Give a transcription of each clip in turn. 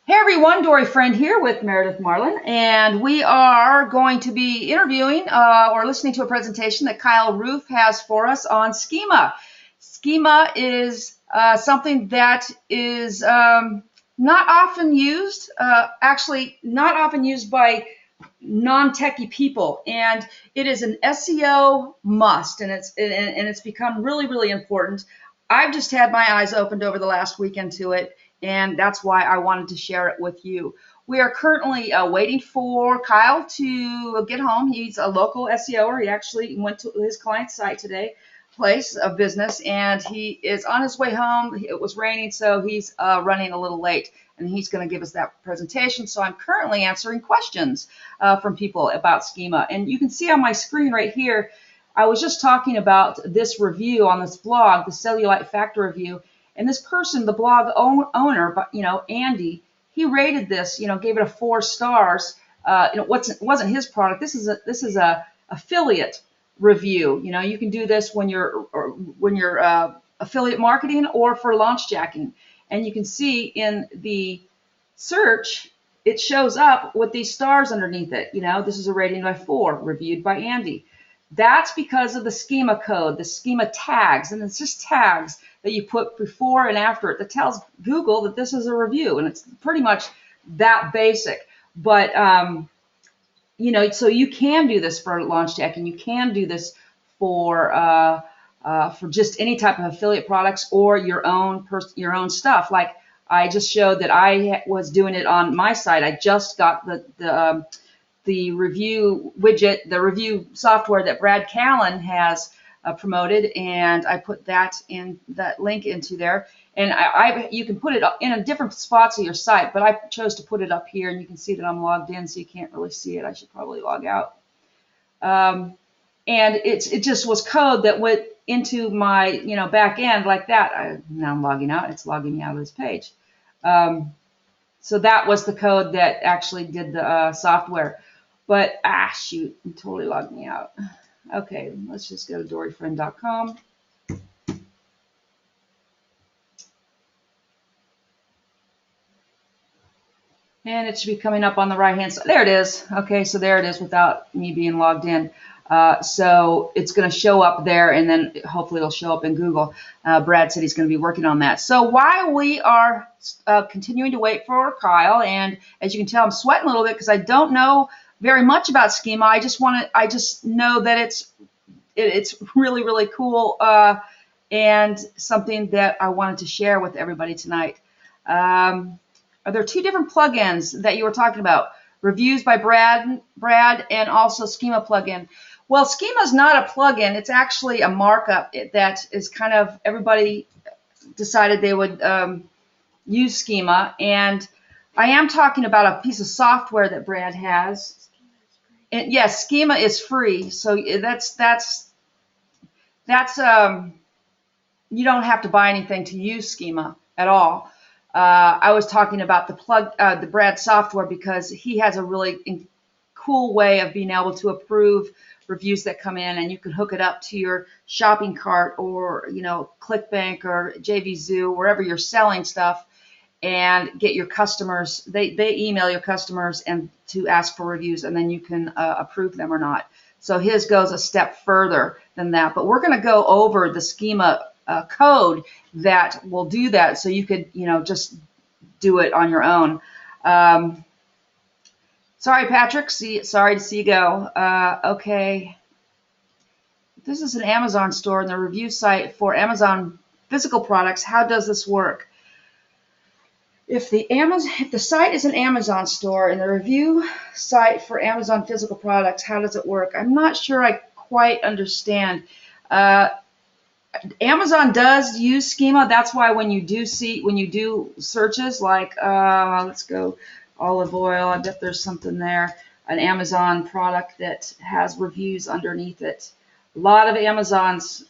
Hey everyone, Dory Friend here with Meredith Marlin, and we are going to be interviewing or listening to a presentation that Kyle Roof has for us on Schema. Schema is something that is not often used, actually not often used by non-techie people, and it is an SEO must, and it's become really important. I've just had my eyes opened over the last weekend to it, and that's why I wanted to share it with you. We are currently waiting for Kyle to get home. He's a local SEOer. He actually went to his client's site today, place of business, and he is on his way home. It was raining, so he's running a little late, and he's going to give us that presentation. So I'm currently answering questions from people about Schema. And you can see on my screen right here, I was just talking about this review on this blog, the Cellulite Factor Review, and this person, the blog owner, Andy, he rated this, gave it a 4 stars. It wasn't his product. This is a affiliate review. You can do this when you're affiliate marketing or for launch jacking, and you can see in the search it shows up with these stars underneath it. This is a rating by 4, reviewed by Andy. That's because of the Schema code, the Schema tags, and it's just tags that you put before and after it that tells Google that this is a review, and it's pretty much that basic. But so you can do this for launch tech, and you can do this for just any type of affiliate products or your own stuff. Like I just showed that I was doing it on my site. I just got the review widget, the review software that Brad Callen has promoted, and I put that link into there. And you can put it in a different spots of your site, but I chose to put it up here, and you can see that I'm logged in, so you can't really see it. I should probably log out. And it just was code that went into my back end like that. Now I'm logging out. It's logging me out of this page. So that was the code that actually did the software. But shoot, it totally logged me out. Okay, let's just go to doryfriend.com. And it should be coming up on the right hand side. There it is. Okay, so there it is without me being logged in. So it's going to show up there, and then hopefully it'll show up in Google. Brad said he's going to be working on that. So while we are continuing to wait for Kyle, and as you can tell, I'm sweating a little bit because I don't know very much about Schema. I just know that it's really cool and something that I wanted to share with everybody tonight. Are there 2 different plugins that you were talking about? Reviews by Brad, and also Schema plugin. Well, Schema is not a plugin. It's actually a markup that is kind of, everybody decided they would use Schema. And I am talking about a piece of software that Brad has. And yes, Schema is free. So that's you don't have to buy anything to use Schema at all. I was talking about the Brad software because he has a really cool way of being able to approve reviews that come in, and you can hook it up to your shopping cart or ClickBank or JVZoo, wherever you're selling stuff, and get your customers. They email your customers and to ask for reviews, and then you can approve them or not. So his goes a step further than that. But we're going to go over the Schema code that will do that, so you could just do it on your own. Sorry, Patrick. Sorry to see you go. Okay. This is an Amazon store and the review site for Amazon physical products. How does this work? If the site is an Amazon store and the review site for Amazon physical products, how does it work? I'm not sure I quite understand. Amazon does use Schema. That's why when you do searches like let's go olive oil, I bet there's something there, an Amazon product that has reviews underneath it. A lot of Amazon's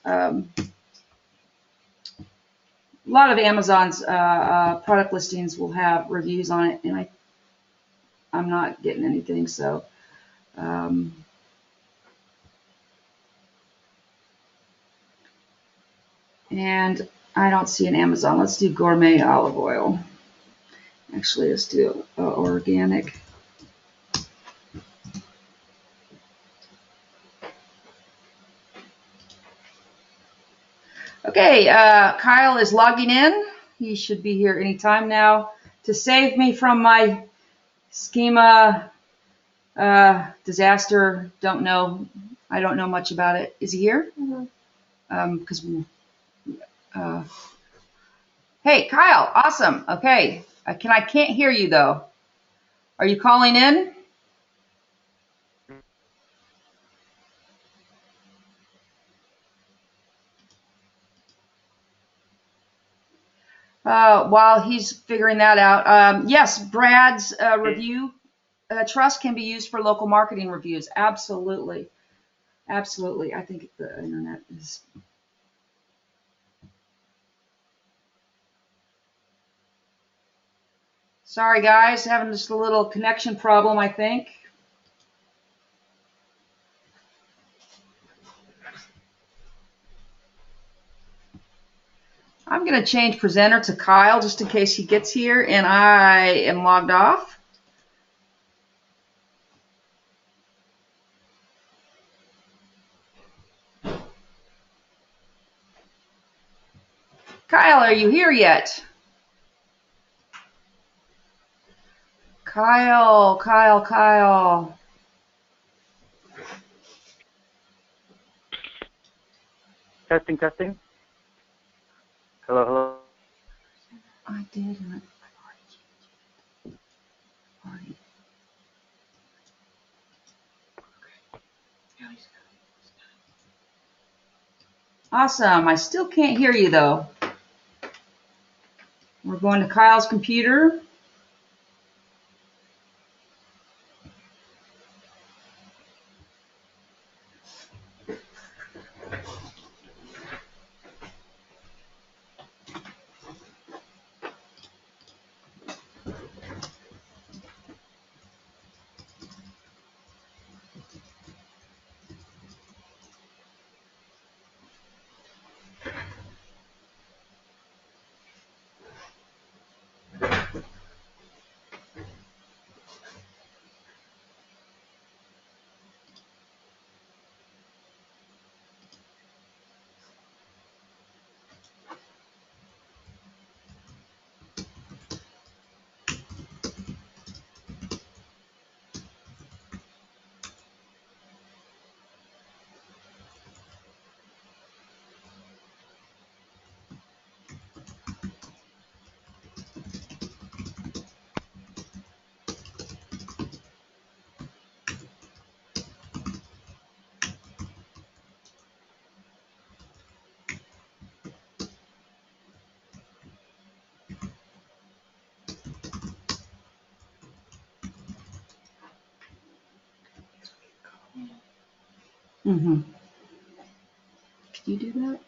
product listings will have reviews on it, and I'm not getting anything, so and I don't see an Amazon. Let's do gourmet olive oil. Actually, let's do organic. Okay, Kyle is logging in. He should be here anytime now. To save me from my schema disaster, I don't know much about it. Is he here? Because hey, Kyle, awesome. Okay, I can't hear you though. Are you calling in? While he's figuring that out, yes, Brad's review trust can be used for local marketing reviews. Absolutely. Absolutely. I think the internet is. Sorry, guys, having just a little connection problem, I think. I'm going to change presenter to Kyle just in case he gets here and I am logged off. Kyle, are you here yet? Kyle. Testing, testing. Hello. I didn't. Awesome. I still can't hear you though. We're going to Kyle's computer. Mm-hmm. Can you do that?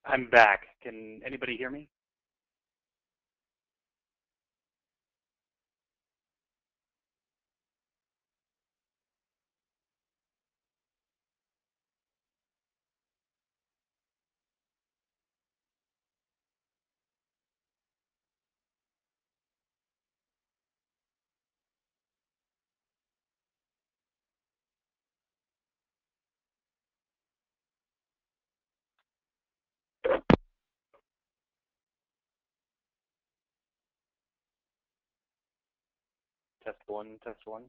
I'm back. Can anybody hear me? Test one, test one.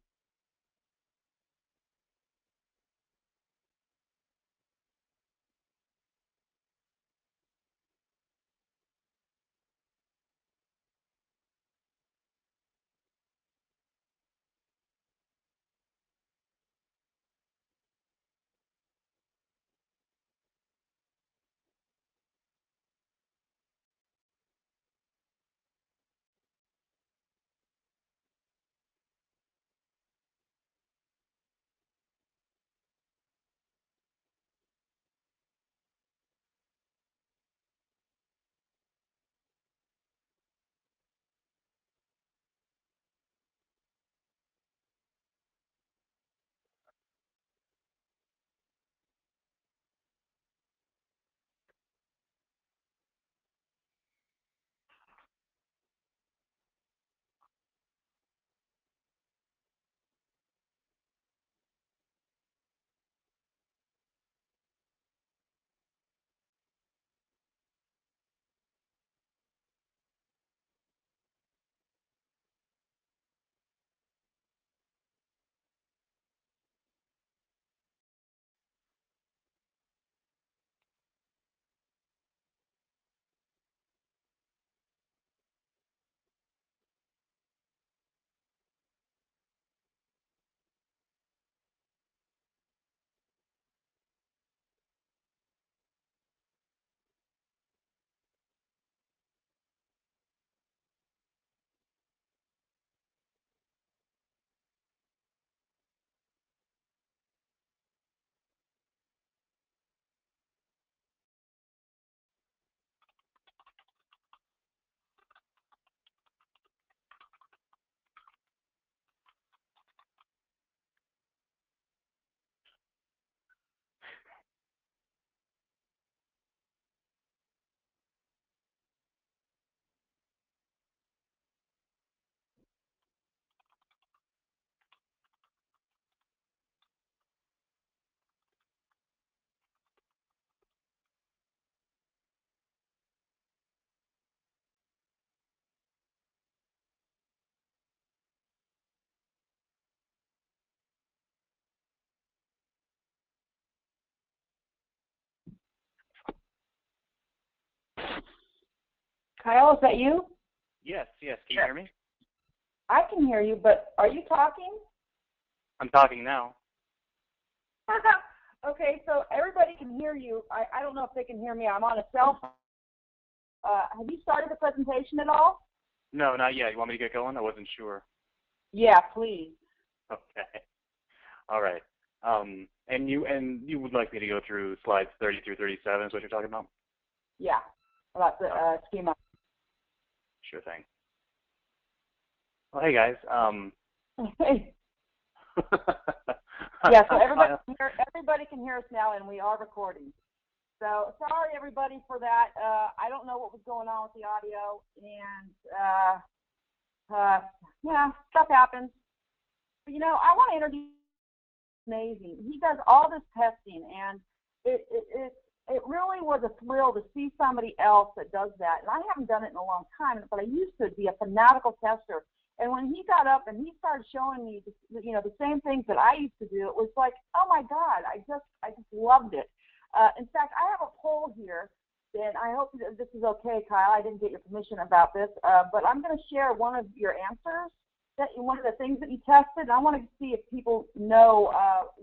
Kyle, is that you? Yes, yes. Can you hear me? I can hear you, but are you talking? I'm talking now. Okay, so everybody can hear you. I don't know if they can hear me. I'm on a cell phone. Have you started the presentation at all? No, not yet. You want me to get going? I wasn't sure. Yeah, please. Okay. All right. And you would like me to go through slides 30 through 37 is what you're talking about? Yeah, about the schema. Sure thing. Well, hey guys. Hey. Yeah, so everybody can hear us now, and we are recording. So sorry, everybody, for that. I don't know what was going on with the audio, and yeah, stuff happens. But, you know, I want to introduce amazing. He does all this testing, and it really was a thrill to see somebody else that does that. And I haven't done it in a long time, but I used to be a fanatical tester. And when he got up and he started showing me, the same things that I used to do, it was like, oh my God, I just loved it. In fact, I have a poll here, and I hope that this is okay, Kyle. I didn't get your permission about this, but I'm going to share one of your answers, one of the things that you tested. I want to see if people know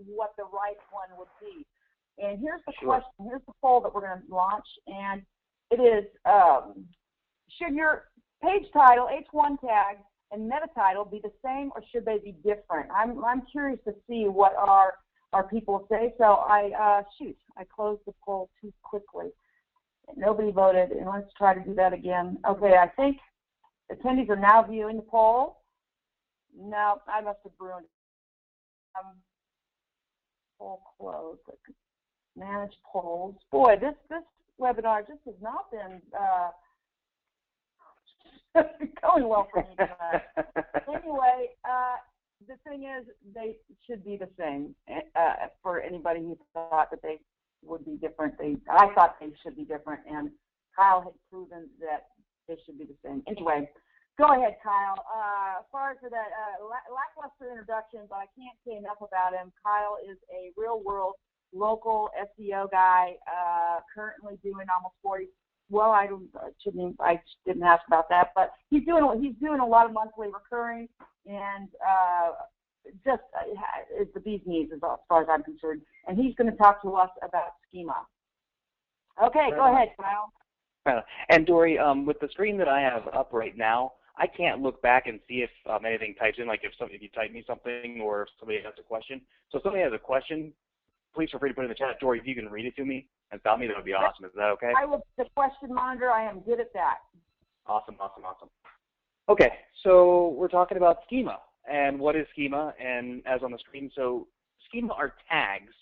what the right one would be. And here's the question. Here's the poll that we're going to launch, and it is: should your page title, H1 tag, and meta title be the same, or should they be different? I'm curious to see what our people say. So I closed the poll too quickly. Nobody voted, and let's try to do that again. Okay, I think attendees are now viewing the poll. No, I must have ruined it. Poll closed. Manage polls. Boy, this webinar just has not been going well for me tonight. Anyway, the thing is, they should be the same. For anybody who thought that they would be different, I thought they should be different, and Kyle had proven that they should be the same. Anyway, go ahead, Kyle. As far as for that lackluster introduction, but I can't say enough about him. Kyle is a real-world local SEO guy, currently doing almost 40. Well, I didn't ask about that, but he's doing a lot of monthly recurring, and just it's the bee's knees as far as I'm concerned. And he's going to talk to us about Schema. Okay, go ahead, Kyle. And Dory, with the screen that I have up right now, I can't look back and see if anything types in, like if you type me something or if somebody has a question. So if somebody has a question, please feel free to put it in the chat. Dory, if you can read it to me and stop me, that would be awesome. Is that okay? I will. The question monitor. I am good at that. Awesome. Okay, so we're talking about Schema. And what is Schema? And as on the screen, so Schema are tags,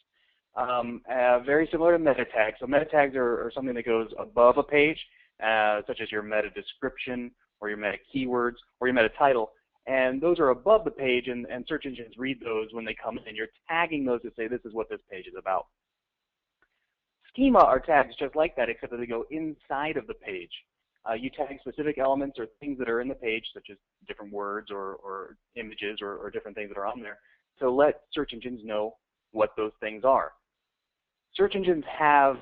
very similar to meta tags. So meta tags are something that goes above a page, such as your meta description or your meta keywords or your meta title. And those are above the page, and search engines read those when they come in. You're tagging those to say this is what this page is about. Schema are tags just like that, except that they go inside of the page. You tag specific elements or things that are in the page, such as different words or images or different things that are on there, to let search engines know what those things are. Search engines have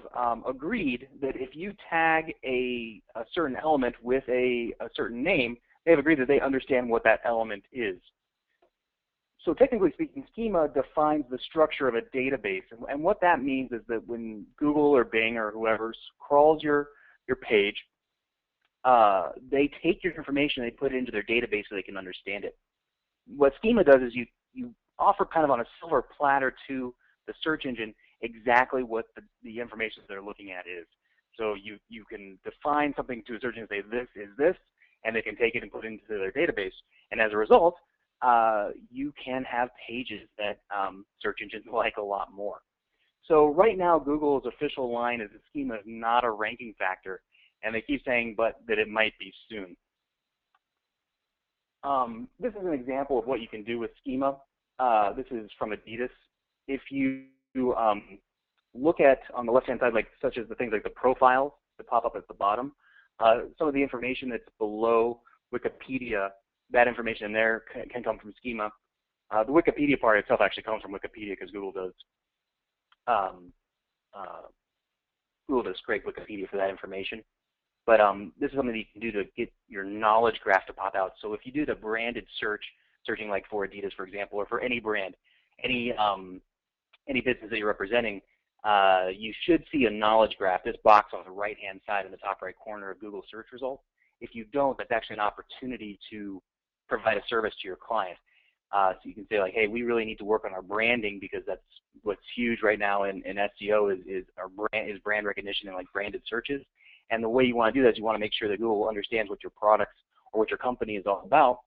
agreed that if you tag a certain element with a certain name, they've agreed that they understand what that element is. So technically speaking, Schema defines the structure of a database. And what that means is that when Google or Bing or whoever crawls your page, they take your information and they put it into their database so they can understand it. What Schema does is you offer kind of on a silver platter to the search engine exactly what the information they're looking at is. So you can define something to a search engine and say this is this, and they can take it and put it into their database. And as a result, you can have pages that search engines like a lot more. So right now, Google's official line is that Schema is not a ranking factor, and they keep saying but that it might be soon. This is an example of what you can do with Schema. This is from Adidas. If you look at on the left-hand side, such as the things like the profiles that pop up at the bottom, some of the information that's below Wikipedia, that information in there can come from Schema. The Wikipedia part itself actually comes from Wikipedia because Google does scrape Wikipedia for that information. But this is something that you can do to get your knowledge graph to pop out. So if you do the branded search, searching like for Adidas, for example, or for any brand, any business that you're representing, you should see a knowledge graph, this box on the right-hand side in the top right corner of Google search results. If you don't, that's actually an opportunity to provide a service to your client. So you can say like, hey, we really need to work on our branding because that's what's huge right now in SEO is brand recognition and like branded searches. And the way you want to do that is you want to make sure that Google understands what your products or what your company is all about.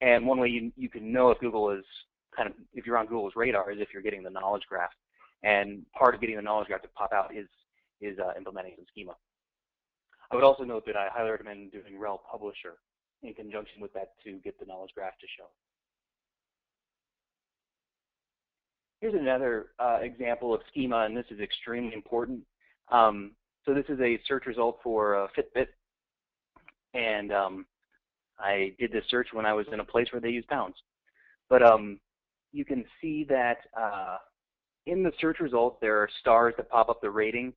And one way you can know if Google is if you're on Google's radar is if you're getting the knowledge graph. And part of getting the knowledge graph to pop out is implementing some Schema. I would also note that I highly recommend doing rel publisher in conjunction with that to get the knowledge graph to show. Here's another example of Schema, and this is extremely important. So this is a search result for Fitbit, and I did this search when I was in a place where they use pounds. But you can see that in the search results, there are stars that pop up the rating.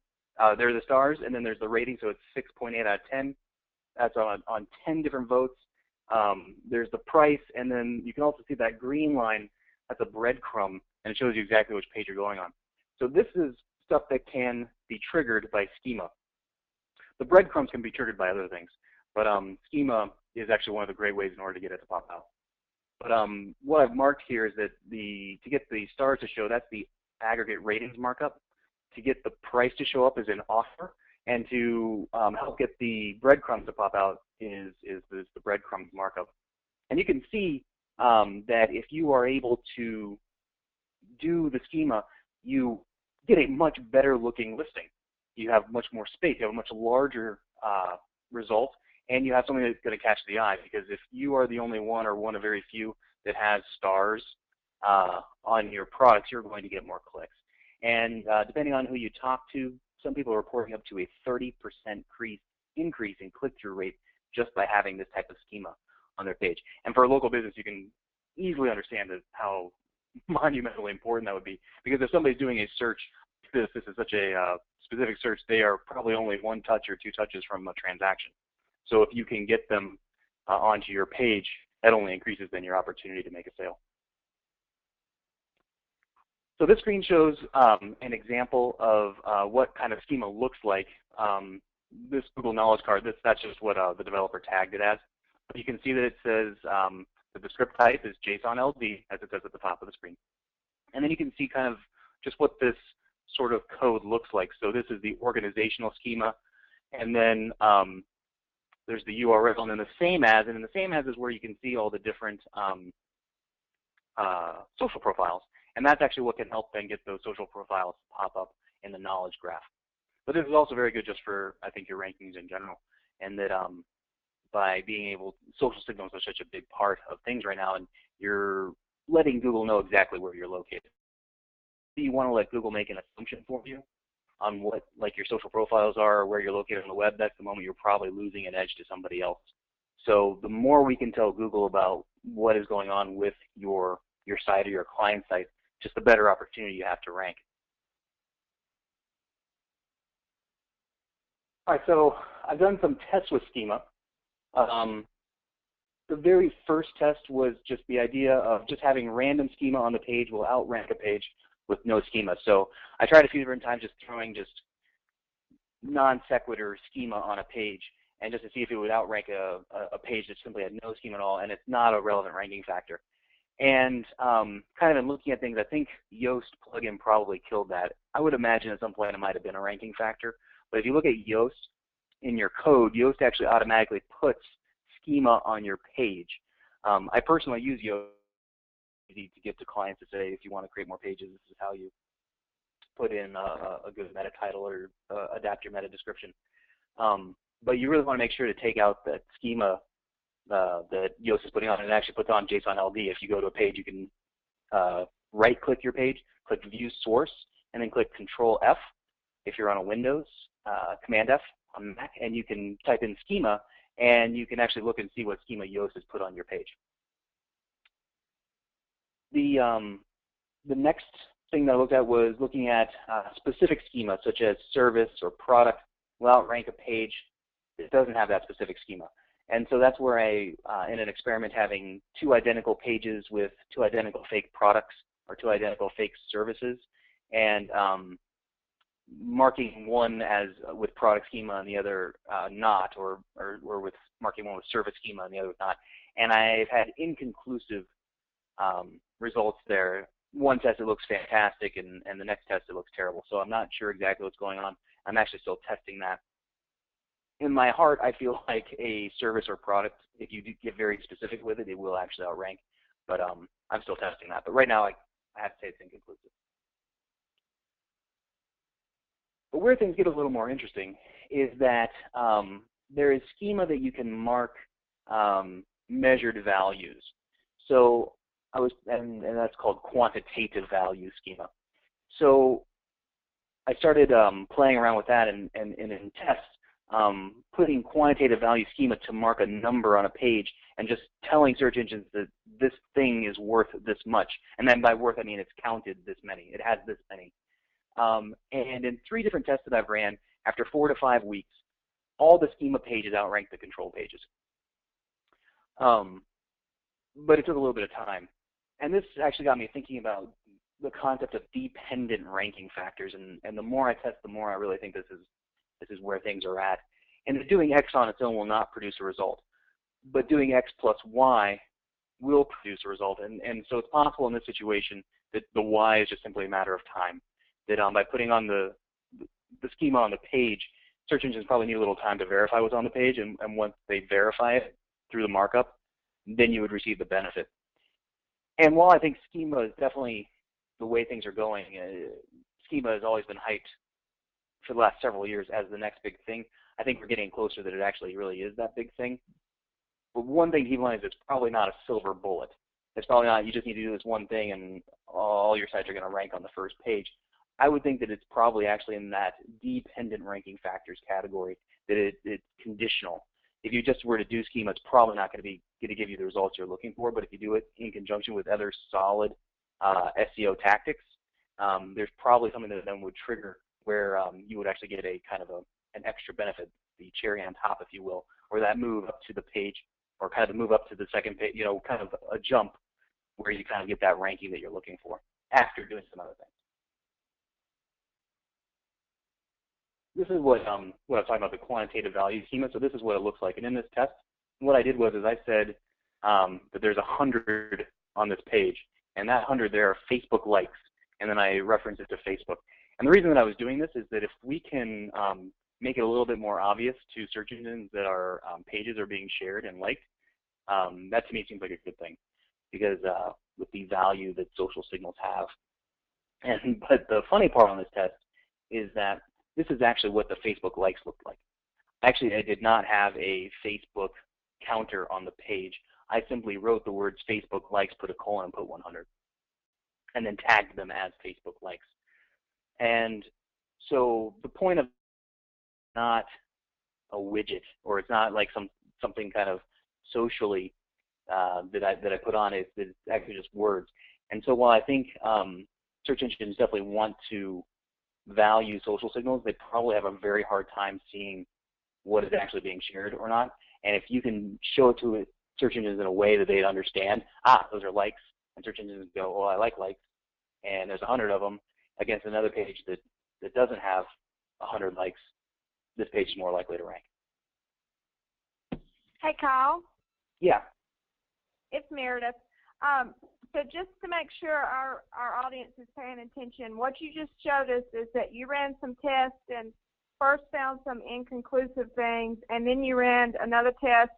There are the stars, and then there's the rating, so it's 6.8 out of 10. That's on 10 different votes. There's the price, and then you can also see that green line. That's a breadcrumb, and it shows you exactly which page you're going on. So this is stuff that can be triggered by Schema. The breadcrumbs can be triggered by other things, but Schema is actually one of the great ways in order to get it to pop out. But what I've marked here is that to get the stars to show, that's the aggregate ratings markup. To get the price to show up as an offer, And to help get the breadcrumbs to pop out is the breadcrumbs markup. And you can see that if you are able to do the schema, you get a much better looking listing. You have much more space, you have a much larger result, and you have something that's going to catch the eye, because if you are the only one or one of very few that has stars on your products, you're going to get more clicks. And depending on who you talk to, some people are reporting up to a 30% increase in click-through rate just by having this type of schema on their page. And for a local business, you can easily understand how monumentally important that would be, because if somebody's doing a search, this is such a specific search, they are probably only one touch or two touches from a transaction. So if you can get them onto your page, that only increases then your opportunity to make a sale. So this screen shows an example of what kind of schema looks like. This Google Knowledge Card, that's just what the developer tagged it as. But you can see that it says that the script type is JSON LD, as it says at the top of the screen. And then you can see kind of just what this sort of code looks like. So this is the organizational schema, and then there's the URL, and then the same as, and in the same as is where you can see all the different social profiles. And that's actually what can help then get those social profiles pop up in the knowledge graph. But this is also very good just for, I think, your rankings in general, and that by being able, social signals are such a big part of things right now, and you're letting Google know exactly where you're located. You want to let Google make an assumption for you on what like your social profiles are or where you're located on the web. That's the moment you're probably losing an edge to somebody else. So the more we can tell Google about what is going on with your site or your client site, just the better opportunity you have to rank. All right, so I've done some tests with schema. The very first test was just the idea of just having random schema on the page will outrank a page with no schema. So I tried a few different times just throwing just non sequitur schema on a page, and just to see if it would outrank a page that simply had no schema at all, and it's not a relevant ranking factor. And kind of in looking at things, I think Yoast plugin probably killed that. I would imagine at some point it might have been a ranking factor, but if you look at Yoast in your code, Yoast actually automatically puts schema on your page. I personally use Yoast to get to clients to say, if you want to create more pages, this is how you put in a good meta title or adapt your meta description. But you really want to make sure to take out that schema that Yoast is putting on, and it actually puts on JSON LD. If you go to a page, you can right-click your page, click View Source, and then click Control F if you're on a Windows, Command F on Mac, and you can type in schema, and you can actually look and see what schema Yoast has put on your page. The next thing that I looked at was looking at specific schema, such as service or product, will outrank a page that doesn't have that specific schema. And so that's where I, in an experiment having two identical pages with two identical fake products or two identical fake services, and marking one as with product schema and the other not, or with marking one with service schema and the other with not. And I've had inconclusive results there. One test it looks fantastic, and the next test it looks terrible. So I'm not sure exactly what's going on. I'm actually still testing that. In my heart, I feel like a service or product, if you do get very specific with it, it will actually outrank. But I'm still testing that. But right now, I have to say it's inconclusive. But where things get a little more interesting is that there is schema that you can mark measured values. So and that's called quantitative value schema. So I started playing around with that, and in tests, putting quantitative value schema to mark a number on a page and just telling search engines that this thing is worth this much. And then by worth, I mean it's counted this many. It has this many. And in 3 different tests that I've ran, after 4 to 5 weeks, all the schema pages outranked the control pages. But it took a little bit of time. And this actually got me thinking about the concept of dependent ranking factors. And the more I test, the more I really think this is where things are at. And doing X on its own will not produce a result. But doing X plus Y will produce a result. And so it's possible in this situation that the Y is just simply a matter of time. That by putting on the schema on the page search engines probably need a little time to verify what's on the page, and once they verify it through the markup, then you would receive the benefit. And while I think Schema is definitely the way things are going, Schema has always been hyped for the last several years as the next big thing. I think we're getting closer that it actually really is that big thing. But one thing to keep in mind is it's probably not a silver bullet. It's probably not, you just need to do this one thing and all your sites are going to rank on the first page. I would think that it's probably actually in that dependent ranking factors category, that it's conditional. If you just were to do Schema, it's probably not going to give you the results you're looking for, but if you do it in conjunction with other solid SEO tactics, there's probably something that then would trigger where you would actually get a kind of an extra benefit, the cherry on top, if you will, or that move up to the page, or kind of the move up to the second page, you know, kind of a jump where you kind of get that ranking that you're looking for after doing some other things. This is what I was talking about, the quantitative value schema. So this is what it looks like. And in this test, what I did was I said that there's 100 on this page, and that 100 there are Facebook likes, and then I reference it to Facebook. And the reason that I was doing this is that if we can make it a little bit more obvious to search engines that our pages are being shared and liked, that to me seems like a good thing, because with the value that social signals have. But the funny part on this test is that this is actually what the Facebook likes looked like. Actually, I did not have a Facebook counter on the page. I simply wrote the words Facebook likes, put a colon, and put 100, and then tagged them as Facebook likes. And so the point of not a widget, or it's not like something kind of socially that I put on it, it's actually just words. And so while I think search engines definitely want to value social signals, they probably have a very hard time seeing what is actually being shared or not. And if you can show it to search engines in a way that they understand, those are likes, and search engines go, oh, I like likes, and there's 100 of them against another page that doesn't have 100 likes, this page is more likely to rank. Hey, Kyle. Yeah. It's Meredith. So just to make sure our audience is paying attention, what you just showed us is that you ran some tests and first found some inconclusive things, and then you ran another test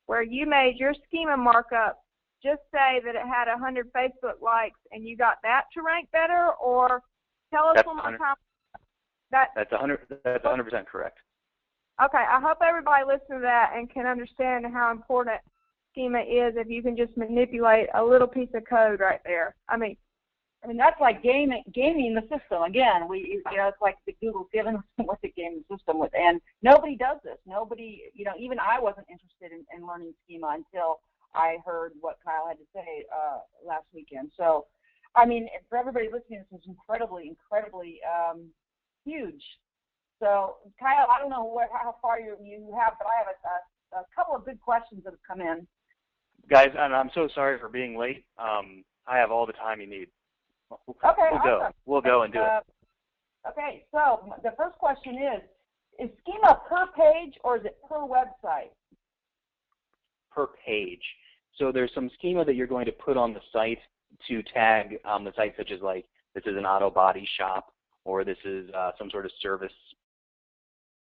where you made your schema markup just say that it had 100 Facebook likes, and you got that to rank better, or tell us one more time. That's 100% correct. Okay, I hope everybody listening to that and can understand how important schema is if you can just manipulate a little piece of code right there. I mean that's like gaming the system. Again, it's like the Google's given us what to game the system with, and nobody does this. Nobody, even I wasn't interested in learning schema until I heard what Kyle had to say last weekend. So, I mean, for everybody listening, this is incredibly huge. So, Kyle, I don't know how far you have, but I have a couple of good questions that have come in. Guys, and I'm so sorry for being late. I have all the time you need. Okay, We'll go and do it. Okay, so the first question is schema per page or is it per website? Per page. So there's some schema that you're going to put on the site to tag the site, such as like this is an auto body shop, or this is some sort of service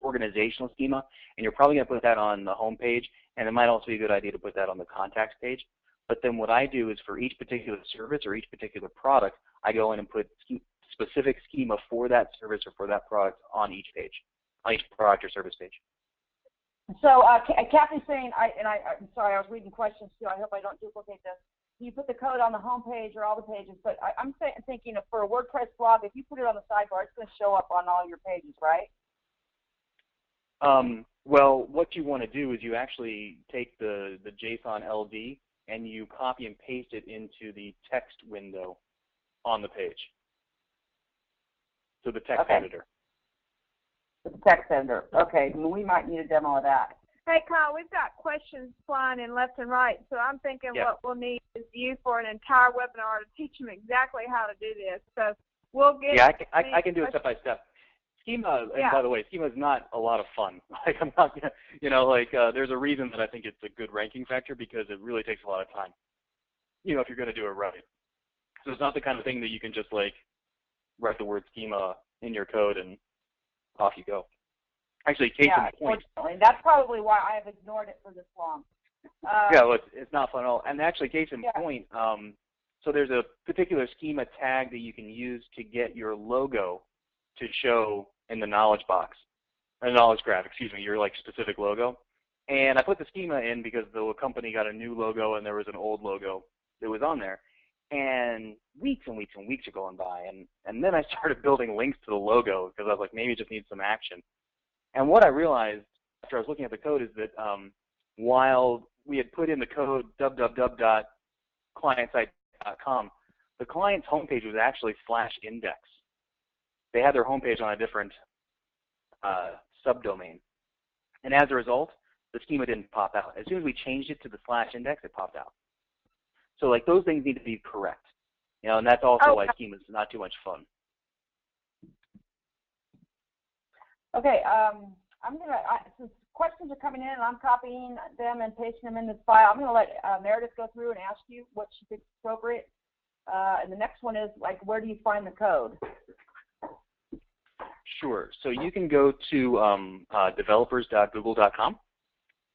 organizational schema, and you're probably going to put that on the home page, and it might also be a good idea to put that on the contacts page. But then what I do is for each particular service or each particular product, I go in and put specific schema for that service or for that product on each page, on each product or service page. So Kathy's saying, I'm sorry, I was reading questions too. I hope I don't duplicate this. You put the code on the home page or all the pages, but I'm thinking for a WordPress blog, if you put it on the sidebar, it's going to show up on all your pages, right? Well, what you want to do is you actually take the JSON LD and you copy and paste it into the text window on the page. So the text editor. The text editor. Okay, we might need a demo of that. Hey, Kyle, we've got questions flying in left and right, so I'm thinking what we'll need is you for an entire webinar to teach them exactly how to do this. So we'll get. Yeah, I can do it step by step. Schema, and by the way, schema is not a lot of fun. Like I'm not gonna, there's a reason that I think it's a good ranking factor because it really takes a lot of time. If you're going to do it right. So it's not the kind of thing that you can just like write the word schema in your code and off you go. Actually, case in point. Unfortunately. That's probably why I have ignored it for this long. Yeah, well, it's not fun at all. And actually, case in point, so there's a particular schema tag that you can use to get your logo to show in the knowledge box, or knowledge graph, excuse me, your like specific logo. And I put the schema in because the company got a new logo and there was an old logo that was on there. And weeks and weeks and weeks are going by, and then I started building links to the logo because I was like, maybe it just needs some action. And what I realized after I was looking at the code is that while we had put in the code www.clientsite.com, the client's homepage was actually /index. They had their homepage on a different subdomain. And as a result, the schema didn't pop out. As soon as we changed it to the /index, it popped out. So like those things need to be correct. You know, and that's also why schema is not too much fun. Okay, I'm going to, since questions are coming in and I'm copying them and pasting them in this file, I'm going to let Meredith go through and ask you what she thinks is appropriate. And the next one is, like, where do you find the code? Sure. So you can go to developers.google.com,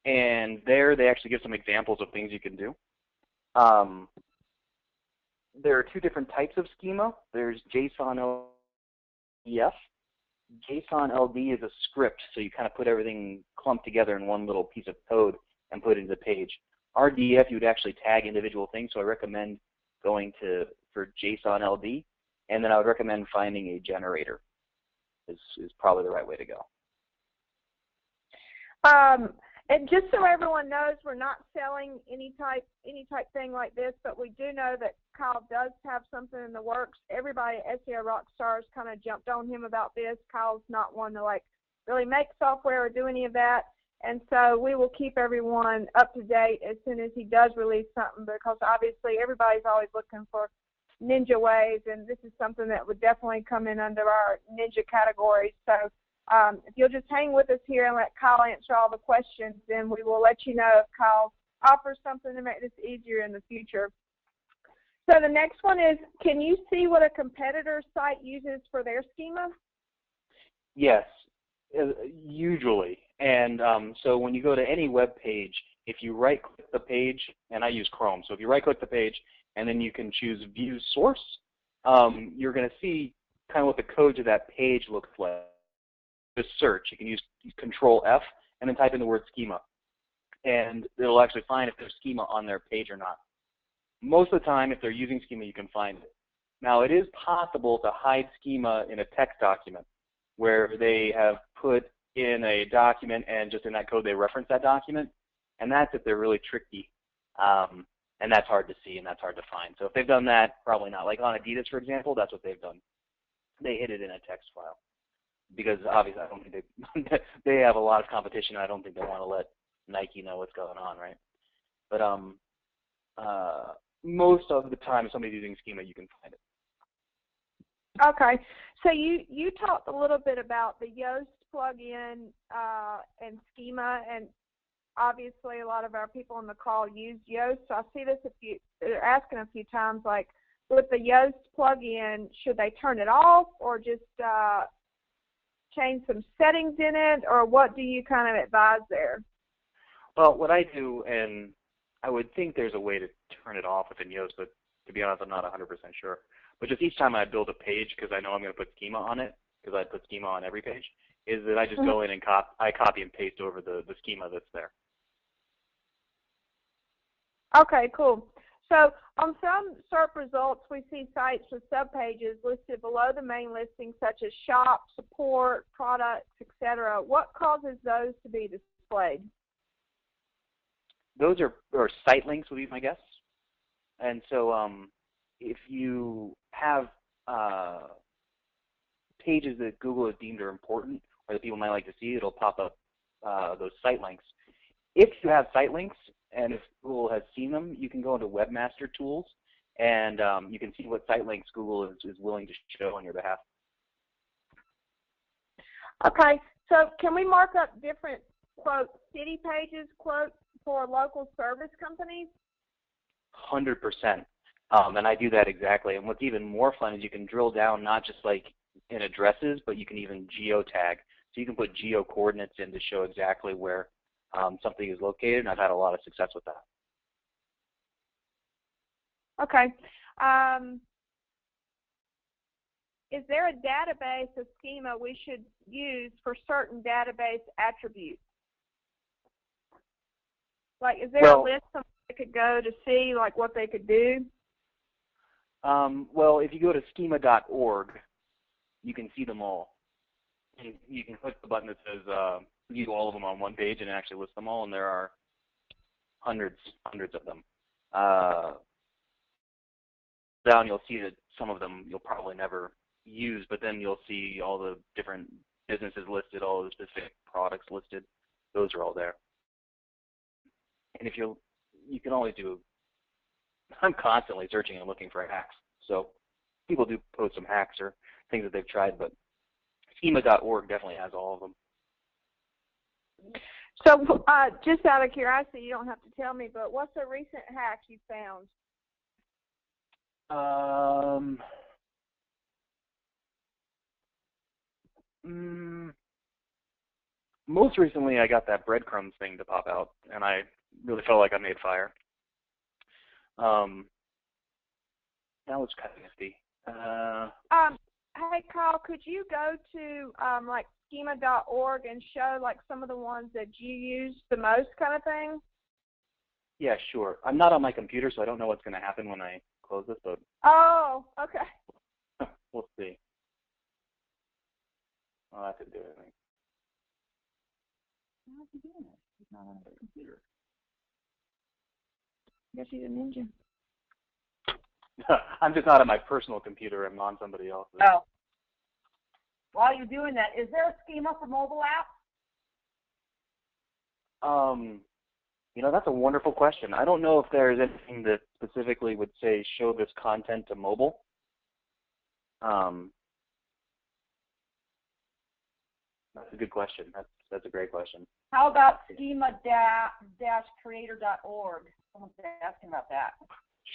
and there they actually give some examples of things you can do. There are two different types of schema. There's JSON LDF. JSON LD is a script, so you kind of put everything clumped together in one little piece of code and put it into the page. RDF, you would actually tag individual things, so I recommend going for JSON LD, and then I would recommend finding a generator is probably the right way to go. And just so everyone knows, we're not selling any type thing like this, but we do know that Kyle does have something in the works. Everybody at SEO Rockstars kind of jumped on him about this. Kyle's not one to like really make software or do any of that, and so we will keep everyone up to date as soon as he does release something, because obviously everybody's always looking for ninja ways, and this is something that would definitely come in under our ninja category. So if you'll just hang with us here and let Kyle answer all the questions, then we will let you know if Kyle offers something to make this easier in the future. So the next one is, can you see what a competitor site uses for their schema? Yes, usually. And so when you go to any web page, if you right-click the page, and I use Chrome, so if you right-click the page and then you can choose View Source, you're going to see kind of what the code to that page looks like. Just search. You can use Control F and then type in the word schema, and it'll actually find if there's schema on their page or not. Most of the time, if they're using schema, you can find it. Now, it is possible to hide schema in a text document where they have put in a document and just in that code they reference that document, and that's if they're really tricky, and that's hard to see and that's hard to find. So if they've done that, probably not. Like on Adidas, for example, that's what they've done. They hid it in a text file, because obviously I don't think they have a lot of competition. I don't think they want to let Nike know what's going on, right? But most of the time, if somebody's using schema, you can find it. Okay, so you talked a little bit about the Yoast plugin and schema, and obviously a lot of our people on the call use Yoast. So I see this they're asking a few times, like with the Yoast plugin, should they turn it off or just change some settings in it, or what do you kind of advise there? Well, what I do, and I would think there's a way to turn it off within Yoast, but to be honest, I'm not 100% sure. But just each time I build a page, because I know I'm going to put schema on it, because I put schema on every page, is that I just go in and copy and paste over the schema that's there. Okay, cool. So on some SERP results, we see sites with subpages listed below the main listing, such as shop, support, products, etc. What causes those to be displayed? Those are site links, would be my guess. And so if you have pages that Google has deemed are important or that people might like to see, it'll pop up those site links. If you have site links, and if Google has seen them, you can go into Webmaster Tools, and you can see what site links Google is willing to show on your behalf. Okay, so can we mark up different, quote, city pages, quote, for local service companies? 100%. And I do that exactly. And what's even more fun is you can drill down not just like in addresses, but you can even geotag. So you can put geo coordinates in to show exactly where something is located, and I've had a lot of success with that. Okay. Is there a database of schema we should use for certain database attributes? Like, is there a list somebody could go to see, like, what they could do? Well, if you go to schema.org, you can see them all. You can click the button that says view all of them on one page and actually list them all, and there are hundreds of them. Down, you'll see that some of them you'll probably never use, but then you'll see all the different businesses listed, all the specific products listed. Those are all there. And if you can always do, I'm constantly searching and looking for hacks. So people do post some hacks or things that they've tried, but schema.org definitely has all of them. So just out of curiosity, you don't have to tell me, but what's a recent hack you found? Most recently, I got that breadcrumbs thing to pop out, and I really felt like I made fire. That was kind of nifty. Hey, Kyle, could you go to like schema.org and show like some of the ones that you use the most, kind of thing? Yeah, sure. I'm not on my computer, so I don't know what's going to happen when I close this, but oh, okay. We'll see. I'll have to do it. How's he doing it? He's not on his computer. I guess he's a ninja. I'm just not on my personal computer. I'm on somebody else's. Oh. While you're doing that, is there a schema for mobile apps? You know, that's a wonderful question. I don't know if there's anything that specifically would say show this content to mobile. That's a good question. That's a great question. How about schema-creator.org? Someone's asking about that.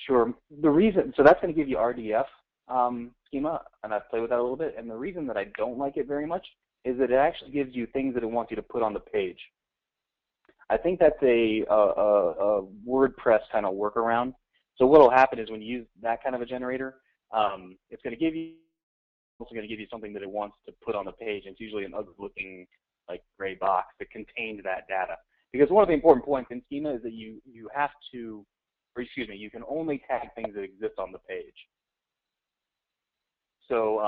Sure. The reason, so that's going to give you RDF schema, and I've played with that a little bit. And the reason that I don't like it very much is that it actually gives you things that it wants you to put on the page. I think that's a WordPress kind of workaround. So what will happen is when you use that kind of a generator, it's going to give you also going to give you something that it wants to put on the page. And it's usually an ugly-looking, like, gray box that contains that data. Because one of the important points in Schema is that you have to, or excuse me, you can only tag things that exist on the page. So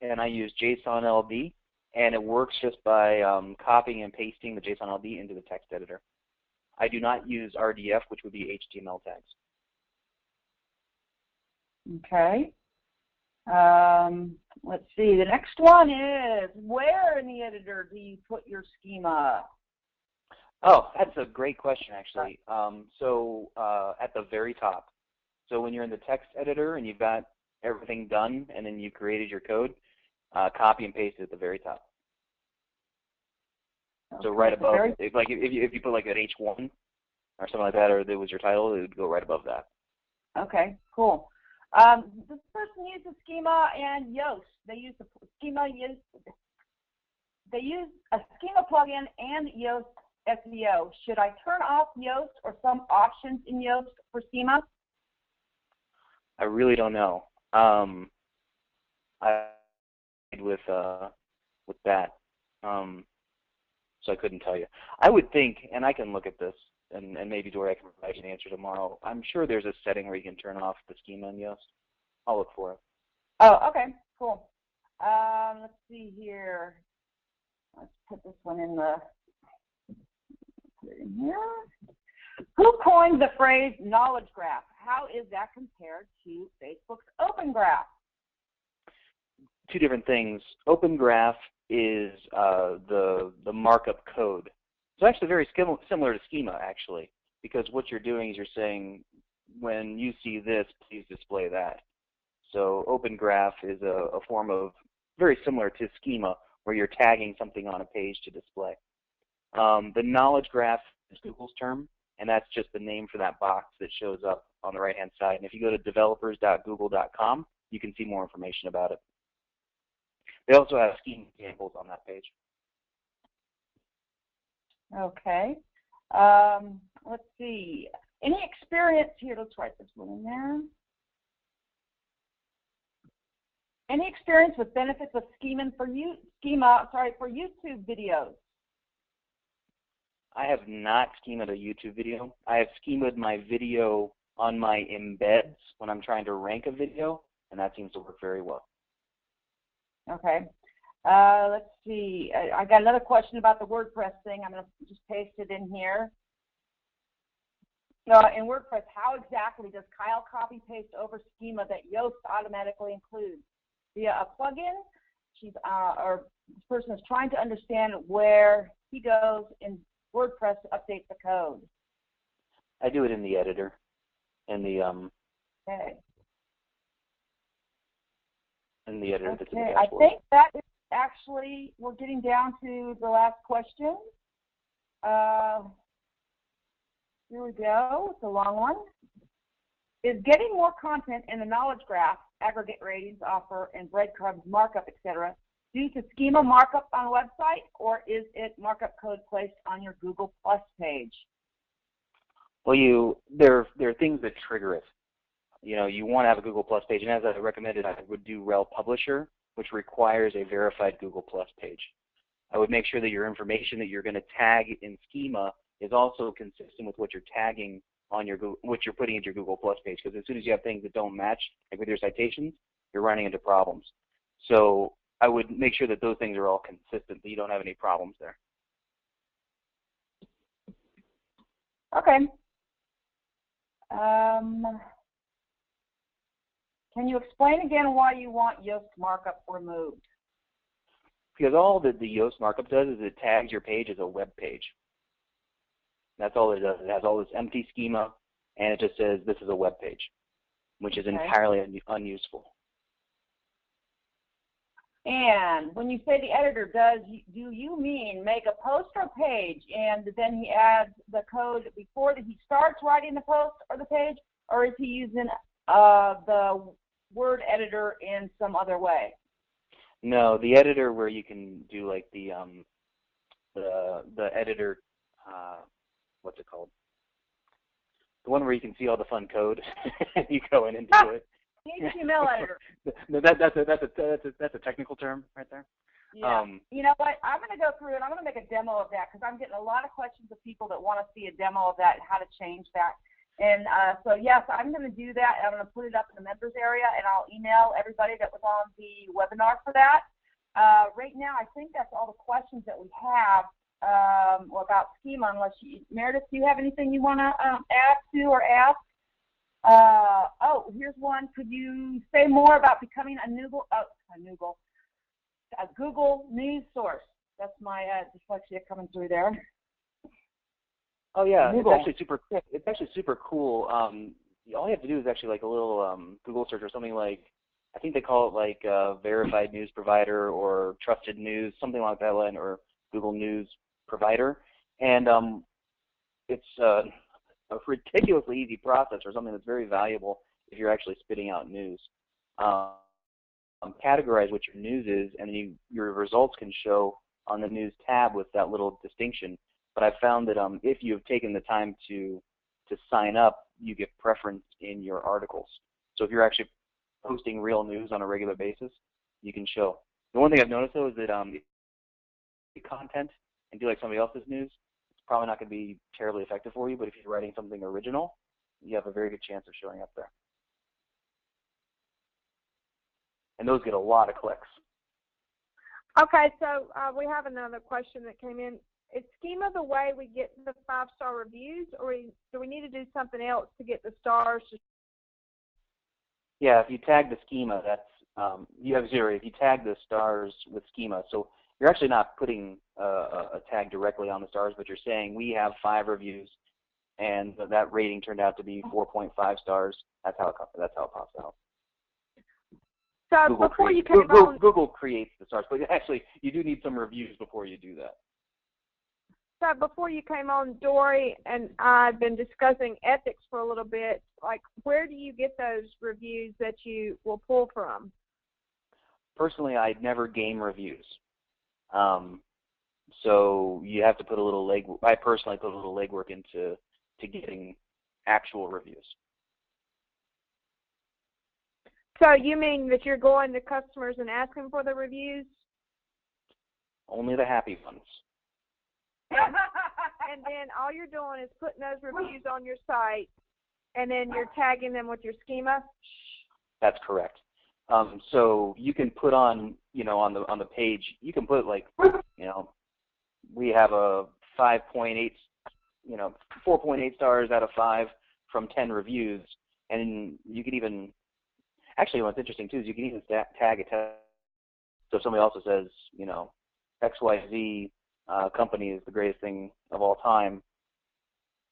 and I use JSON LD, and it works just by copying and pasting the JSON LD into the text editor. I do not use RDF, which would be HTML tags. Okay. Let's see. The next one is, where in the editor do you put your schema? Oh, that's a great question, actually. At the very top. So when you're in the text editor and you've got everything done and then you created your code, copy and paste it at the very top. Okay, so right above, if you put like an H1 or something like that, or there was your title, it would go right above that. Okay, cool. This person uses Schema and Yoast. They use the Schema. They use a Schema plugin and Yoast SEO. Should I turn off Yoast or some options in Yoast for Schema? I really don't know. I with that, so I couldn't tell you. I would think, and I can look at this, and maybe Dory, I can provide you an answer tomorrow. I'm sure there's a setting where you can turn off the Schema in Yoast. I'll look for it. Oh, okay, cool. Let's see here. Let's put this one in here. Who coined the phrase knowledge graph? How is that compared to Facebook's Open Graph? Two different things. Open Graph is the markup code. It's actually very similar to Schema, actually, because what you're doing is you're saying, when you see this, please display that. So Open Graph is a form of very similar to Schema, where you're tagging something on a page to display. The knowledge graph is Google's term, and that's just the name for that box that shows up on the right-hand side. And if you go to developers.google.com, you can see more information about it. They also have schema examples on that page. Okay. Let's see. Any experience here? Let's write this one in there. Any experience with benefits of schema for YouTube videos? I have not schemaed a YouTube video. I have schemaed my video on my embeds when I'm trying to rank a video, and that seems to work very well. Okay. Let's see. I got another question about the WordPress thing. I'm going to just paste it in here. In WordPress, how exactly does Kyle copy-paste over schema that Yoast automatically includes? Via a plugin? Or this person is trying to understand where he goes in WordPress to update the code. I do it in the editor. Okay. In the editor. Okay. I think that is actually, we're getting down to the last question. Here we go. It's a long one. Is getting more content in the knowledge graph, aggregate ratings, offer, and breadcrumbs, markup, etc., due to schema markup on a website, or is it markup code placed on your Google Plus page? Well, there are things that trigger it. You want to have a Google Plus page, and as I recommended, I would do Rel Publisher, which requires a verified Google Plus page. I would make sure that your information that you're going to tag in schema is also consistent with what you're tagging on your what you're putting into your Google Plus page, because as soon as you have things that don't match, like with your citations, you're running into problems. So I would make sure that those things are all consistent, that you don't have any problems there. Okay. Can you explain again why you want Yoast markup removed? Because all that the Yoast markup does is it tags your page as a web page. That's all it does. It has all this empty schema, and it just says this is a web page, which is entirely unuseful. And when you say the editor does, do you mean make a post or page, and then he adds the code before that he starts writing the post or the page, or is he using the word editor in some other way? No, the editor where you can do like the editor. What's it called? The one where you can see all the fun code. You go in and do it. HTML editor. That's a technical term right there. Yeah. You know what? I'm going to go through and I'm going to make a demo of that, because I'm getting a lot of questions of people that want to see a demo of that and how to change that. And so, yes, I'm going to do that. I'm going to put it up in the members area, and I'll email everybody that was on the webinar for that. Right now, I think that's all the questions that we have about Schema, unless Meredith, do you have anything you want to add to or ask? Oh, here's one. Could you say more about becoming a Google news source? That's my dyslexia coming through there. Oh yeah, Google. It's actually super cool. All you have to do is actually like a little Google search or something like, I think they call it like verified news provider or trusted news, something like that, or Google News Provider, and it's a ridiculously easy process or something that's very valuable if you're actually spitting out news. Categorize what your news is, and then your results can show on the news tab with that little distinction. But I've found that if you have taken the time to sign up, you get preference in your articles. So if you're actually posting real news on a regular basis, you can show. The one thing I've noticed, though, is that the content and do like somebody else's news, it's probably not going to be terribly effective for you, but if you're writing something original, you have a very good chance of showing up there. And those get a lot of clicks. Okay, so we have another question that came in. Is Schema the way we get the 5-star reviews, or do we need to do something else to get the stars? Yeah, if you tag the Schema, that's you have 0. If you tag the stars with Schema, so you're actually not putting a tag directly on the stars, but you're saying we have 5 reviews, and that rating turned out to be 4.5 stars. That's how it pops out. So Google creates the stars, but actually you do need some reviews before you do that. So before you came on, Dory and I've been discussing ethics for a little bit. Like, where do you get those reviews that you will pull from? Personally, I never game reviews. So you have to put a little I personally put a little legwork into getting actual reviews. So you mean that you're going to customers and asking for the reviews? Only the happy ones. And then all you're doing is putting those reviews on your site, and then you're tagging them with your Schema? That's correct. So you can put on, on the page, you can put like, we have a 5.8, 4.8 stars out of 5 from 10 reviews, and you can even, actually what's interesting too is you can even tag a tag. So if somebody also says, XYZ company is the greatest thing of all time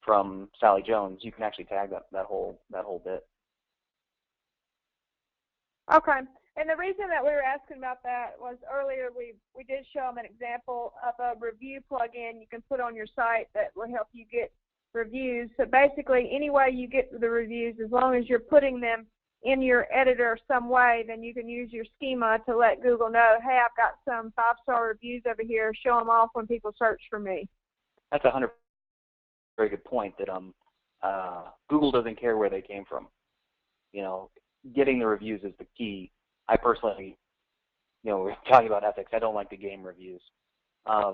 from Sally Jones, you can actually tag that whole bit. Okay. And the reason that we were asking about that was earlier we did show them an example of a review plugin you can put on your site that will help you get reviews. So basically, any way you get the reviews, as long as you're putting them in your editor some way, then you can use your Schema to let Google know, hey, I've got some 5-star reviews over here. Show them off when people search for me. That's a very good point. That Google doesn't care where they came from. Getting the reviews is the key. I personally, we're talking about ethics. I don't like to game reviews. I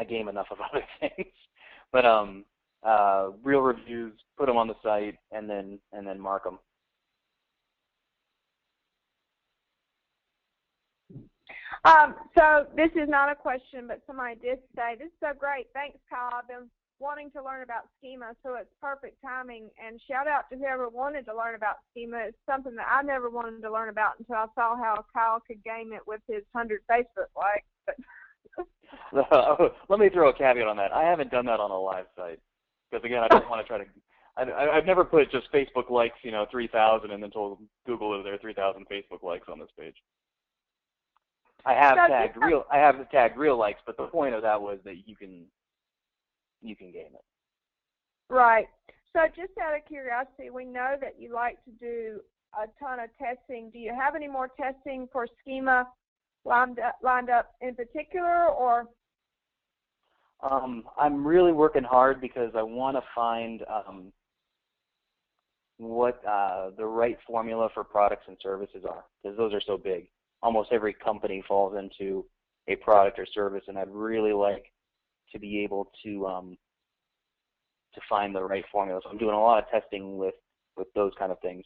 game enough of other things, but real reviews, put them on the site, and then mark them. So this is not a question, but somebody did say, this is so great. Thanks, Kyle. I've been wanting to learn about Schema, so it's perfect timing. And shout out to whoever wanted to learn about Schema. It's something that I never wanted to learn about until I saw how Kyle could game it with his 100 Facebook likes. Let me throw a caveat on that. I haven't done that on a live site because, again, I don't want to try to. I've never put just Facebook likes, 3,000, and then told Google that there are 3,000 Facebook likes on this page. I have tagged real likes, but the point of that was that you can game it. Right. So just out of curiosity, we know that you like to do a ton of testing. Do you have any more testing for Schema lined up in particular, or? I'm really working hard because I want to find what the right formula for products and services are, because those are so big. Almost every company falls into a product or service, and I'd really like to be able to to find the right formula. So I'm doing a lot of testing with those kind of things.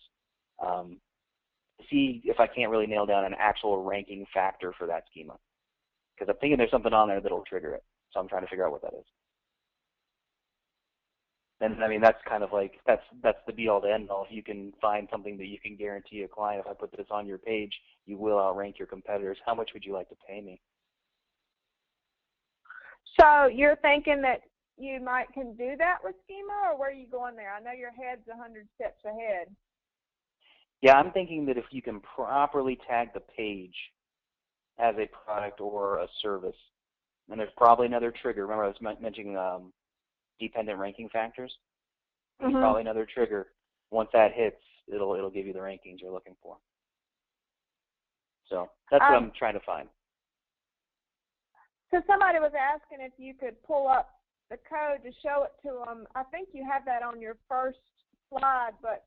See if I can't really nail down an actual ranking factor for that schema. Because I'm thinking there's something on there that'll trigger it. So I'm trying to figure out what that is. And I mean, that's kind of like, that's the be all to end all. If you can find something that you can guarantee a client, if I put this on your page, you will outrank your competitors, how much would you like to pay me? So you're thinking that you can do that with Schema, or where are you going there? I know your head's 100 steps ahead. Yeah, I'm thinking that if you can properly tag the page as a product or a service, and there's probably another trigger. Remember I was mentioning dependent ranking factors? There's probably another trigger. Once that hits, it'll give you the rankings you're looking for. So that's what I'm trying to find. So somebody was asking if you could pull up the code to show it to them. I think you have that on your first slide, but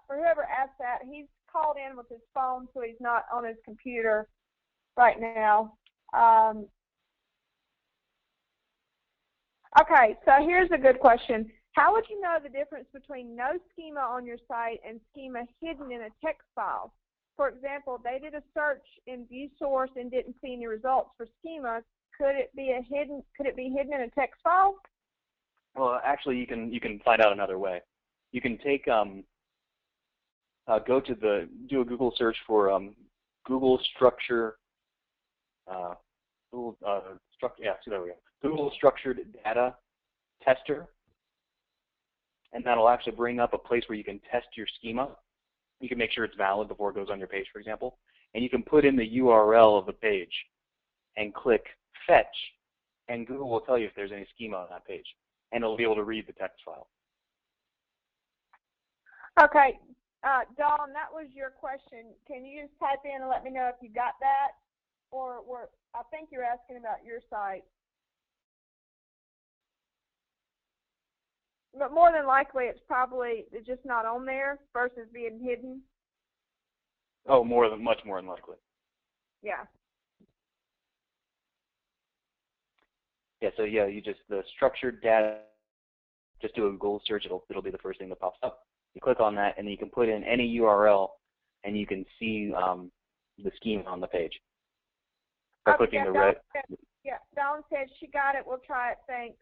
for whoever asked that, he's called in with his phone, so he's not on his computer right now. Okay, so here's a good question. How would you know the difference between no schema on your site and schema hidden in a text file? For example, they did a search in view source and didn't see any results for schema. Could it be hidden in a text file? Well, actually, you can find out another way. You can take do a Google search for Google structure. Google structured data tester, and that'll actually bring up a place where you can test your schema. You can make sure it's valid before it goes on your page, for example, and you can put in the URL of the page and click fetch, and Google will tell you if there's any schema on that page, and it'll be able to read the text file. Okay, Dawn, that was your question. Can you just type in and let me know if you got that? Or I think you're asking about your site. But more than likely, it's probably just not on there versus being hidden. Oh, much more than likely. Yeah. Yeah. So yeah, the structured data. Just do a Google search. It'll be the first thing that pops up. You click on that, and you can put in any URL, and you can see the schema on the page. By clicking the red. Yeah, Dawn said she got it. We'll try it. Thanks.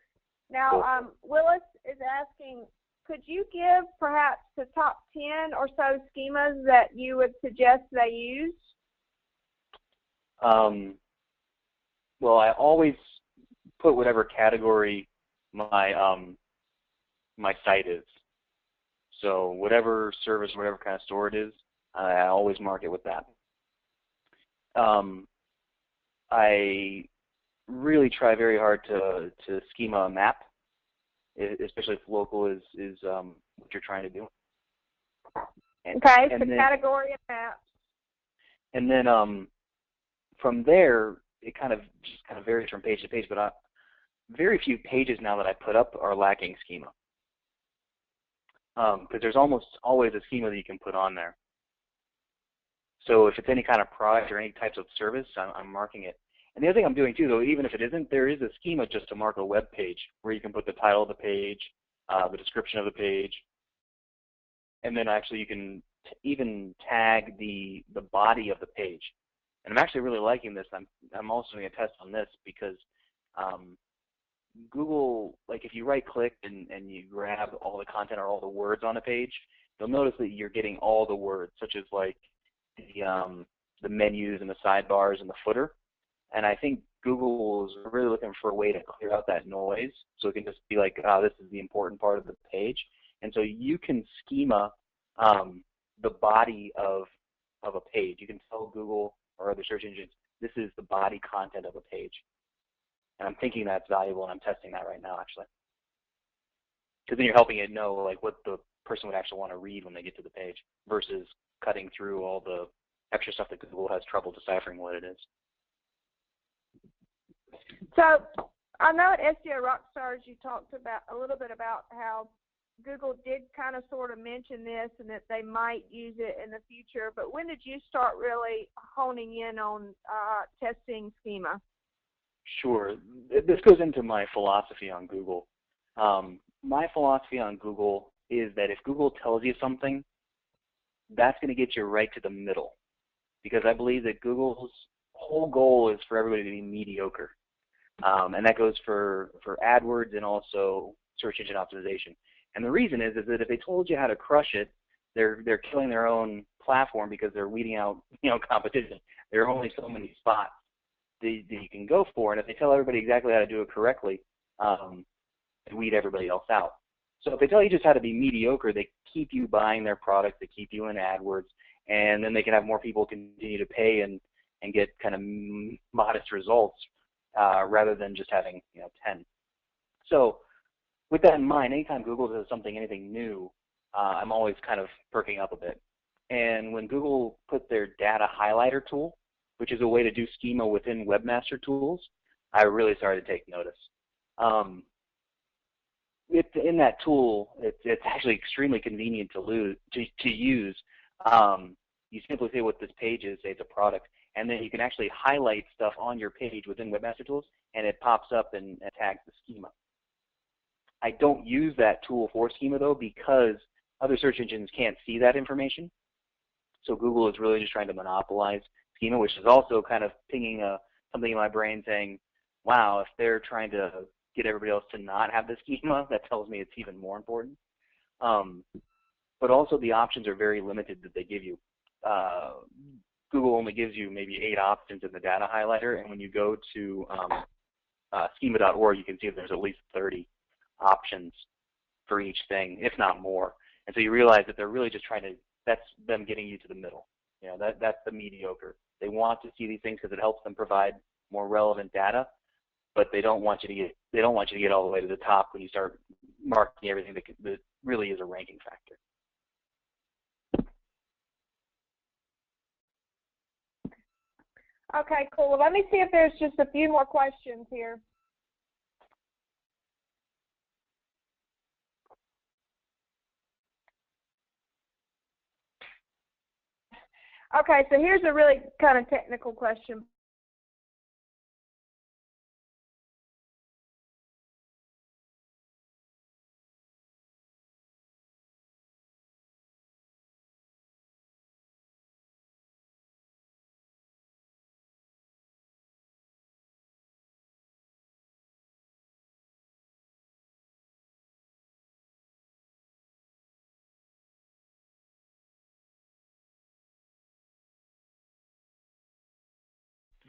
Now, Willis is asking, could you give perhaps the top 10 or so schemas that you would suggest they use? Well, I always put whatever category my site is. So whatever service, whatever kind of store it is, I always mark it with that. I really try very hard to schema a map, especially if local is what you're trying to do. Okay, so category and map. And then from there, it kind of varies from page to page, but very few pages now that I put up are lacking schema. Because there's almost always a schema that you can put on there. So if it's any kind of product or any types of service, I'm marking it. And the other thing I'm doing too, though, even if it isn't, there is a schema just to mark a web page where you can put the title of the page, the description of the page, and then actually you can even tag the body of the page. And I'm actually really liking this. I'm also doing a test on this because Google, like if you right-click and you grab all the content or all the words on a page, you'll notice that you're getting all the words, such as like the menus and the sidebars and the footer. And I think Google is really looking for a way to clear out that noise, so it can just be like, this is the important part of the page. And so you can schema the body of a page. You can tell Google or other search engines, this is the body content of a page. And I'm thinking that's valuable, and I'm testing that right now, actually. Because then you're helping it know like what the person would actually want to read when they get to the page versus cutting through all the extra stuff that Google has trouble deciphering what it is. So I know at SEO Rockstars you talked about a little bit about how Google did kind of sort of mention this and that they might use it in the future, but when did you start really honing in on testing schema? Sure. This goes into my philosophy on Google. My philosophy on Google is that if Google tells you something, that's going to get you right to the middle, because I believe that Google's whole goal is for everybody to be mediocre, and that goes for AdWords and also search engine optimization. And the reason is that if they told you how to crush it, they're killing their own platform, because they're weeding out competition. There are only so many spots that you can go for, and if they tell everybody exactly how to do it correctly, they weed everybody else out. So if they tell you just how to be mediocre, they keep you buying their product, they keep you in AdWords, and then they can have more people continue to pay and get kind of modest results rather than just having 10. So with that in mind, anytime Google does anything new, I'm always kind of perking up a bit. And when Google put their data highlighter tool, which is a way to do schema within Webmaster Tools, I really started to take notice. In that tool, it's actually extremely convenient to use. You simply say what this page is, say it's a product, and then you can actually highlight stuff on your page within Webmaster Tools, and it pops up and tags the schema. I don't use that tool for schema, though, because other search engines can't see that information. So Google is really just trying to monopolize schema, which is also kind of pinging something in my brain saying, wow, if they're trying to get everybody else to not have the schema, that tells me it's even more important. But also the options are very limited that they give you. Google only gives you maybe 8 options in the data highlighter, and when you go to schema.org, you can see that there's at least 30 options for each thing, if not more. And so you realize that they're really just trying to, that's them getting you to the middle. That's the mediocre. They want to see these things because it helps them provide more relevant data, but they don't want you to get all the way to the top when you start marking everything that really is a ranking factor. Okay, cool. Well, let me see if there's just a few more questions here. Okay, so here's a really kind of technical question.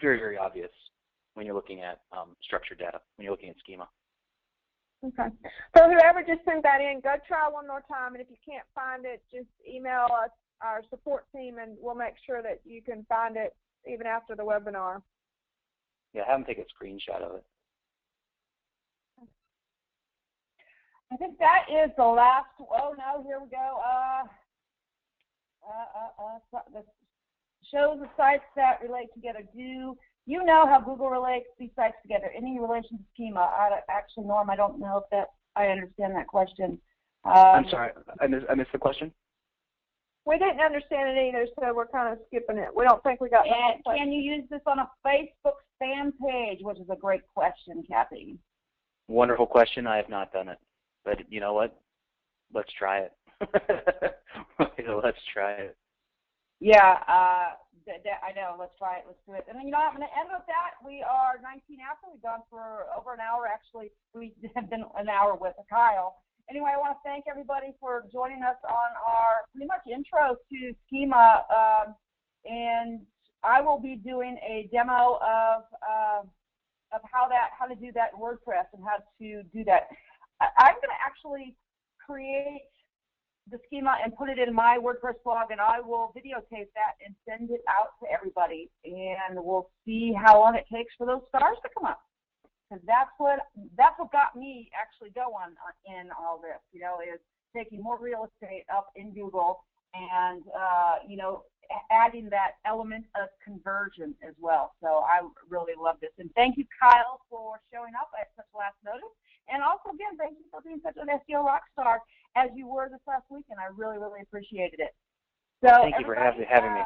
Very, very obvious when you're looking at structured data, when you're looking at schema. Okay. So whoever just sent that in, go try one more time, and if you can't find it, just email us, our support team, and we'll make sure that you can find it even after the webinar. Yeah, have them take a screenshot of it. I think that is the last. Oh no, here we go. The shows the sites that relate together. Do you know how Google relates these sites together? Any relation to schema? Actually, Norm, I don't know if that I understand that question. I'm sorry, I missed the question. We didn't understand it either, so we're kind of skipping it. We don't think we got. And can you use this on a Facebook fan page? Which is a great question, Kathy. Wonderful question. I have not done it, but you know what? Let's try it. Let's try it. Yeah, I know. Let's try it. Let's do it. And then, I'm going to end with that. We are 19 after. We've gone for over an hour. Actually, we have been an hour with Kyle. Anyway, I want to thank everybody for joining us on our pretty much intro to Schema. And I will be doing a demo of how to do that in WordPress and how to do that. I'm going to actually create the schema and put it in my WordPress blog, and I will videotape that and send it out to everybody, and we'll see how long it takes for those stars to come up, because that's what got me actually going in all this, is taking more real estate up in Google and adding that element of conversion as well. So I really love this, and thank you, Kyle, for showing up at such last notice. And also, again, thank you for being such an SEO rock star as you were this last week, and I really, really appreciated it. So thank you for having me.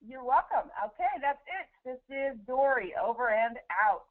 You're welcome. Okay, that's it. This is Dory, over and out.